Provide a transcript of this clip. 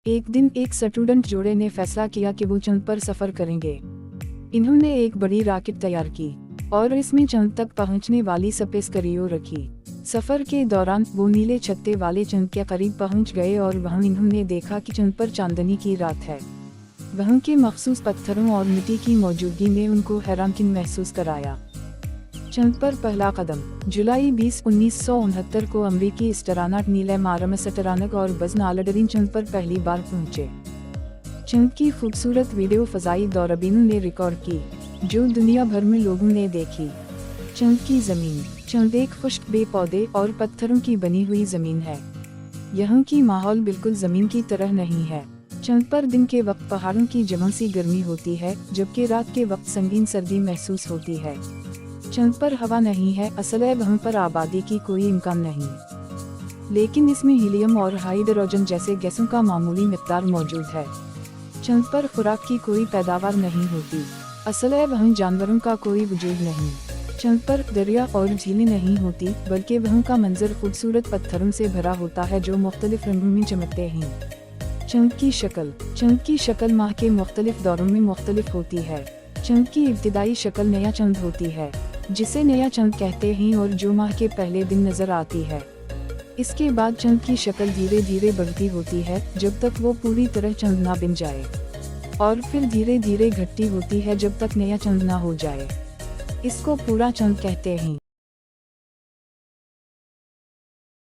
एक दिन एक स्टूडेंट जोड़े ने फैसला किया कि वो चंद पर सफर करेंगे। इन्होंने एक बड़ी रॉकेट तैयार की और इसमें चंद तक पहुंचने वाली स्पेस करियो रखी। सफर के दौरान वो नीले छत्ते वाले चंद के करीब पहुंच गए और वहां इन्होंने देखा कि चंद पर चांदनी की रात है। वहां के मखसूस पत्थरों और मिट्टी की मौजूदगी ने उनको हैरानकिन महसूस कराया। चंद पर पहला कदम। जुलाई 20, 1969 को अमरीकी एस्ट्रोनॉट नील आर्मस्ट्रांग और बज़ ऑल्ड्रिन चंद पर पहली बार पहुंचे। चंद की खूबसूरत वीडियो फ़ज़ाई दूरबीनों ने रिकॉर्ड की, जो दुनिया भर में लोगों ने देखी। चंद की ज़मीन। चंद एक खुश्क बे पौधे और पत्थरों की बनी हुई ज़मीन है। यहाँ की माहौल बिल्कुल ज़मीन की तरह नहीं है। चंद पर दिन के वक्त पहाड़ों की जमन सी गर्मी होती है, जबकि रात के वक्त संगीन सर्दी महसूस होती है। चंद पर हवा नहीं है, असल है वहाँ पर आबादी की कोई इम्कान नहीं, लेकिन इसमें हीलियम और हाइड्रोजन जैसे गैसों का मामूली मिक़दार मौजूद है। चंद पर खुराक की कोई पैदावार नहीं होती, असल है वहाँ जानवरों का कोई वजूद नहीं। चंद पर दरिया और झीलें नहीं होती, बल्कि वहाँ का मंजर खूबसूरत पत्थरों से भरा होता है जो मुख्तलिफ रंगों में चमकते हैं। चंद की शक्ल। चंद की शक्ल माह के मुख्तलिफ दौरों में मुख्तलिफ होती है। चंद की इब्तिदाई शक्ल नया चंद होती है, जिसे नया चंद कहते हैं और जो माह के पहले दिन नजर आती है। इसके बाद चंद की शक्ल धीरे धीरे बढ़ती होती है जब तक वो पूरी तरह चंद ना बन जाए, और फिर धीरे धीरे घटती होती है जब तक नया चंद ना हो जाए। इसको पूरा चंद कहते हैं।